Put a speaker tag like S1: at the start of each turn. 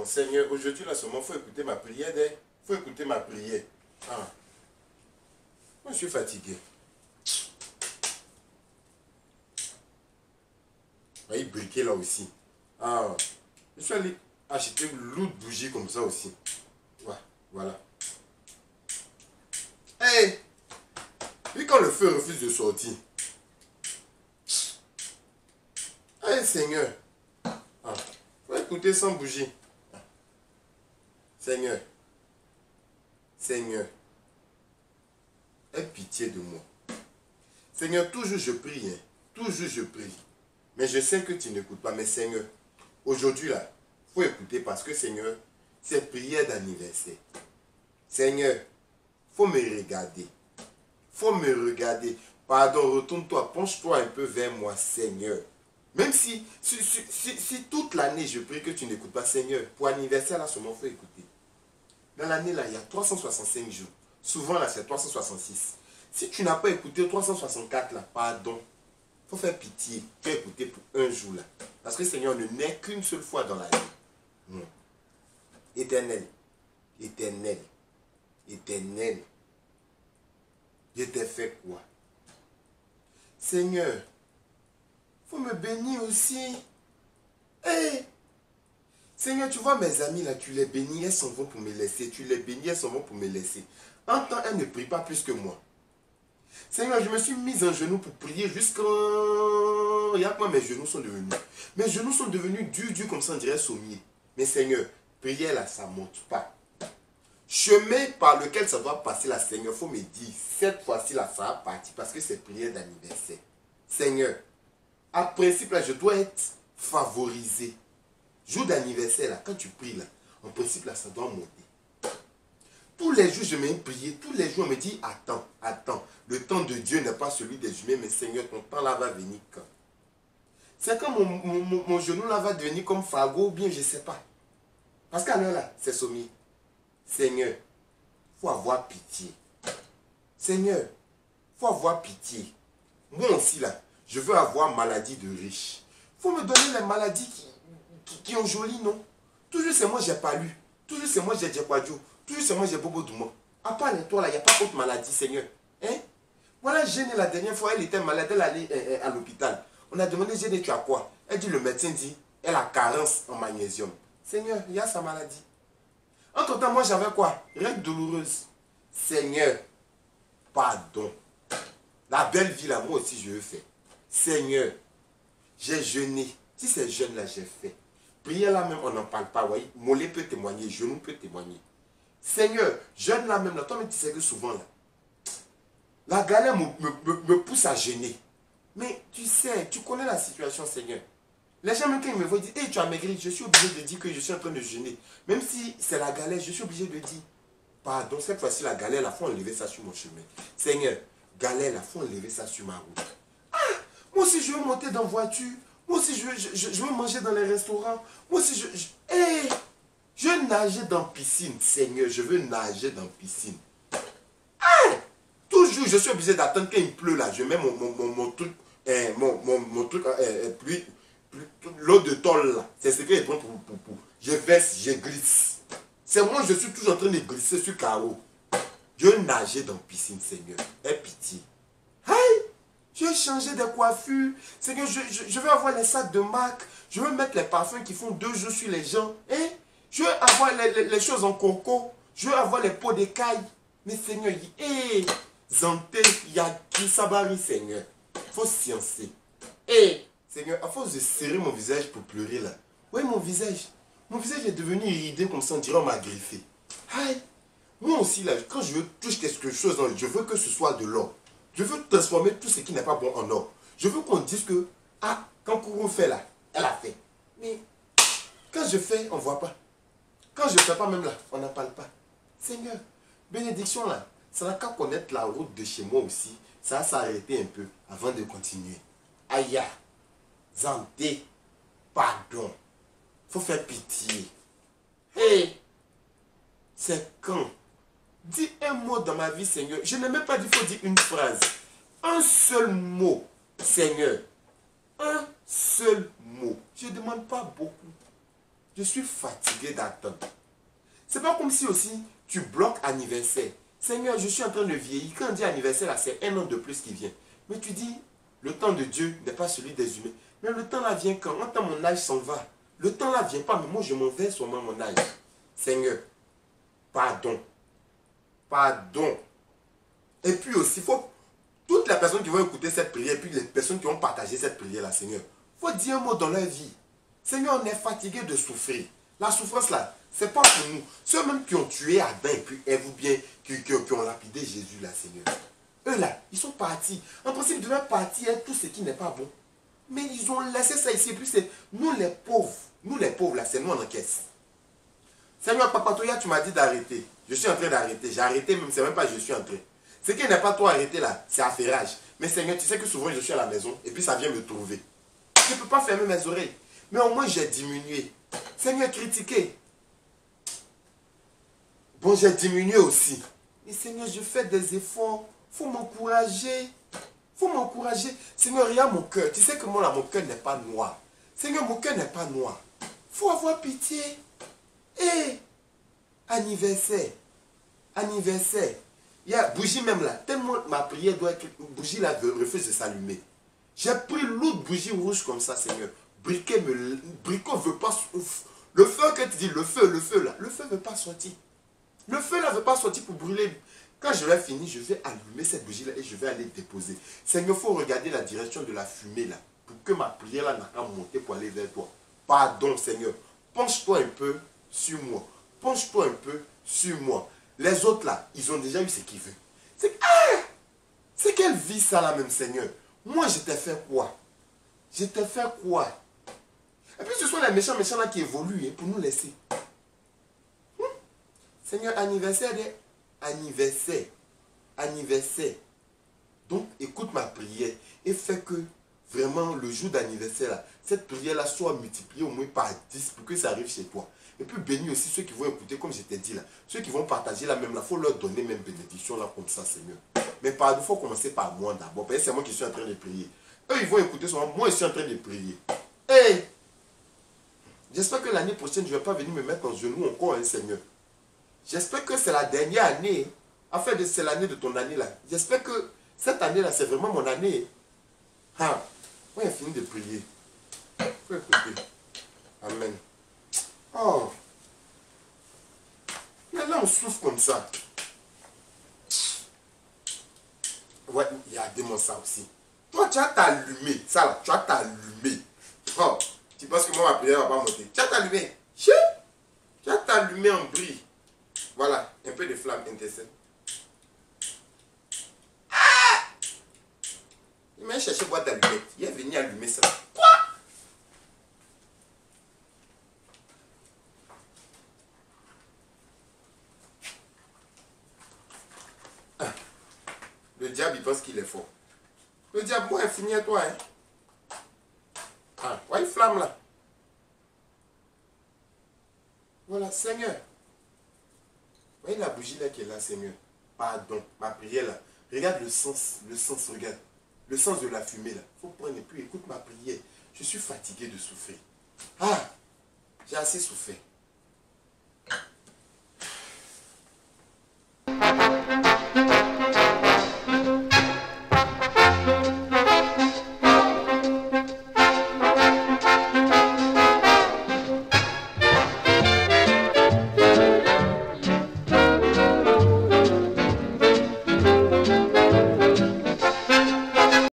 S1: Non, Seigneur, aujourd'hui, là, seulement, il faut écouter ma prière. Il faut écouter ma prière. Ah. Moi, je suis fatigué. On va y briquer là aussi. Ah. Je suis allé acheter une lourde bougie comme ça aussi. Ouais, voilà. Hey! Puis quand le feu refuse de sortir. Hey, Seigneur. Ah. Faut écouter sans bougie. Seigneur. Seigneur. Aie pitié de moi. Seigneur, toujours je prie. Hein. Toujours je prie. Mais je sais que tu n'écoutes pas. Mais Seigneur, aujourd'hui là, il faut écouter parce que Seigneur, c'est prière d'anniversaire. Seigneur, il faut me regarder. Il faut me regarder. Pardon, retourne-toi, penche-toi un peu vers moi, Seigneur. Même si toute l'année je prie que tu n'écoutes pas, Seigneur, pour anniversaire là seulement, il faut écouter. Dans l'année là, il y a 365 jours. Souvent là, c'est 366. Si tu n'as pas écouté 364 là, pardon. Il faut faire pitié. Tu as écouté pour un jour là. Parce que Seigneur ne naît qu'une seule fois dans la vie. Non. Éternel. Éternel. Éternel. Je t'ai fait quoi? Seigneur. Faut me bénir aussi. Hey! Seigneur, tu vois mes amis là, tu les bénis, elles s'en vont pour me laisser. Tu les bénis, elles s'en vont pour me laisser. En temps, elles ne prient pas plus que moi. Seigneur, je me suis mis en genoux pour prier jusqu'à... Regarde moi, mes genoux sont devenus. Mes genoux sont devenus durs comme ça, on dirait sommier. Mais Seigneur, prière là, ça ne monte pas. Chemin par lequel ça doit passer là, Seigneur, il faut me dire, cette fois-ci là, ça va partir parce que c'est prière d'anniversaire. Seigneur, à principe là, je dois être favorisé. Jour d'anniversaire là, quand tu pries là, en principe là, ça doit monter. Tous les jours, je m'ai prié. Tous les jours, on me dit, attends, attends. Le temps de Dieu n'est pas celui des humains, mais Seigneur, ton temps là va venir quand? C'est quand mon genou là va devenir comme Fargo ou bien je ne sais pas. Parce qu'à l'heure là, c'est sommier. Seigneur, il faut avoir pitié. Seigneur, il faut avoir pitié. Moi aussi là, je veux avoir maladie de riche. Il faut me donner les maladies qui ont joli nom. Toujours c'est moi, j'ai pas lu. Toujours c'est moi, j'ai Djekwadjo. Toujours c'est moi, j'ai Bobo Douma. À part les toi là, il n'y a pas d'autre maladie, Seigneur. Hein? Voilà, Jeanne, la dernière fois, elle était malade, elle allait à l'hôpital. On a demandé, Jeanne, tu as quoi? Elle dit, le médecin dit, elle a carence en magnésium. Seigneur, il y a sa maladie. Entre temps, moi j'avais quoi? Règle douloureuse. Seigneur, pardon. La belle vie là, moi aussi je veux faire. Seigneur, j'ai jeûné. Si c'est jeûne là, j'ai fait. Prière là même, on n'en parle pas. Voyez, mollet peut témoigner, genou peut témoigner. Seigneur, jeûne là même, là, toi, mais tu sais que souvent là, la galère me pousse à jeûner. Mais tu sais, tu connais la situation, Seigneur. Les gens, même quand ils me voient, disent, hey, tu as maigri, je suis obligé de dire que je suis en train de jeûner. Même si c'est la galère, je suis obligé de dire, pardon, cette fois-ci, la galère, il faut enlever ça sur mon chemin. Seigneur, galère, il faut enlever ça sur ma route. Ah, moi aussi, je veux monter dans la voiture. Moi aussi, je veux manger dans les restaurants. Moi aussi, je veux nager dans la piscine. Seigneur, je veux nager dans la piscine. Ah, toujours, je suis obligé d'attendre quand il pleut là. Je mets mon truc, l'eau de tôle là. C'est ce qu'il prend pour. Je verse, je glisse. C'est moi, je suis toujours en train de glisser sur carreau. Je veux nager dans la piscine, Seigneur. Aie pitié. Aïe! Je veux changer de coiffure. Seigneur, je veux avoir les sacs de marque. Je veux mettre les parfums qui font 2 jours sur les gens. Hein? Je veux avoir les choses en coco. Je veux avoir les pots d'écailles. Mais Seigneur, Zanté, Yaki, Sabari, Seigneur. Il faut sciencer. Seigneur, à force de serrer mon visage pour pleurer là. Oui, mon visage est devenu iridé comme ça, on dirait on m'a griffé. Aïe! Moi aussi là, quand je veux toucher quelque chose, je veux que ce soit de l'or. Je veux transformer tout ce qui n'est pas bon en or. Je veux qu'on dise que, ah, quand Kourou fait là, elle a fait. Mais quand je fais, on ne voit pas. Quand je ne fais pas même là, on n'en parle pas. Seigneur, bénédiction là, ça n'a qu'à connaître la route de chez moi aussi. Ça va s'arrêter un peu avant de continuer. Aïe, Zanté, pardon. Faut faire pitié. Hey, c'est quand? Dis un mot dans ma vie, Seigneur. Je n'ai même pas dit qu'il faut dire une phrase. Un seul mot, Seigneur. Un seul mot. Je ne demande pas beaucoup. Je suis fatigué d'attendre. C'est pas comme si aussi tu bloques anniversaire. Seigneur, je suis en train de vieillir. Quand on dit anniversaire, là, c'est un an de plus qui vient. Mais tu dis, le temps de Dieu n'est pas celui des humains. Mais le temps là vient quand? Quand mon âge s'en va. Le temps là vient pas, mais moi je m'en vais sur mon âge. Seigneur, pardon. Pardon. Et puis aussi, il faut, toutes les personnes qui vont écouter cette prière, et puis les personnes qui ont partagé cette prière-là, Seigneur, il faut dire un mot dans leur vie. Seigneur, on est fatigué de souffrir. La souffrance là, c'est pas pour nous. Ceux même qui ont tué Adam et puis Ève ou bien qui ont lapidé Jésus là, Seigneur. Eux là, ils sont partis. En principe, ils devaient partir tout ce qui n'est pas bon. Mais ils ont laissé ça ici. Et puis c'est nous les pauvres là, c'est nous en encaisse. Seigneur, Papa Toya, tu m'as dit d'arrêter. Je suis en train d'arrêter. J'ai arrêté, même c'est même pas je suis en train. Ce qui n'est pas toi arrêté là, c'est affairage. Mais Seigneur, tu sais que souvent je suis à la maison et puis ça vient me trouver. Je ne peux pas fermer mes oreilles. Mais au moins j'ai diminué. Seigneur, critiquer. Bon, j'ai diminué aussi. Et Seigneur, je fais des efforts. Il faut m'encourager. Il faut m'encourager. Seigneur, regarde mon cœur. Tu sais que moi là, mon cœur n'est pas noir. Seigneur, mon cœur n'est pas noir. Il faut avoir pitié. Et anniversaire. Anniversaire. Il y a bougie même là. Tellement ma prière doit être. Bougie là refuse de s'allumer. J'ai pris l'autre bougie rouge comme ça, Seigneur. Bricot ne veut pas. Le feu que tu dis, le feu là. Le feu ne veut pas sortir. Le feu là ne veut pas sortir pour brûler. Quand je vais finir, je vais allumer cette bougie là et je vais aller déposer. Seigneur, il faut regarder la direction de la fumée là. Pour que ma prière là n'a qu'à monter pour aller vers toi. Pardon, Seigneur. Penche-toi un peu sur moi. Penche-toi un peu sur moi. Les autres là, ils ont déjà eu ce qu'ils veulent. C'est quelle vie ça là même, Seigneur? Moi, je t'ai fait quoi? Je t'ai fait quoi? Et puis ce sont les méchants là qui évoluent pour nous laisser. Seigneur, anniversaire, anniversaire, anniversaire. Donc, écoute ma prière et fais que vraiment le jour d'anniversaire, là, cette prière-là soit multipliée au moins par 10 pour que ça arrive chez toi. Et puis bénis aussi ceux qui vont écouter, comme je t'ai dit là, ceux qui vont partager là même là, il faut leur donner même bénédiction là comme ça, Seigneur. Mais pardon, il faut commencer par moi d'abord. Parce que c'est moi qui suis en train de prier. Eux, ils vont écouter seulement, moi je suis en train de prier. Hey! J'espère que l'année prochaine, je ne vais pas venir me mettre en genoux encore, hein, Seigneur. J'espère que c'est la dernière année. En fait, c'est l'année de ton année là. J'espère que cette année là, c'est vraiment mon année. Ah, moi j'ai fini de prier. Faut écouter. Amen. Oh. Mais là, on souffre comme ça. Ouais, il y a des mots ça aussi. Toi, tu as t'allumé. Ça là, tu as t'allumé. Oh, tu penses que moi, ma prière va pas monter. Tu as t'allumé. Tu as t'allumé en bris. Voilà, un peu de flamme intéressante. Ah! Il m'a cherché boîte d'allumettes. Il est venu allumer ça. Quoi? Ah. Le diable, il pense qu'il est fort. Le diable, moi, il finit à toi. Hein? Ah, ouais, une flamme là. Voilà, Seigneur. Voyez la bougie là qui est là, Seigneur. Pardon, ma prière là. Regarde le sens, regarde. Le sens de la fumée là. Il faut prendre et puis écoute ma prière. Je suis fatigué de souffrir. Ah, j'ai assez souffert.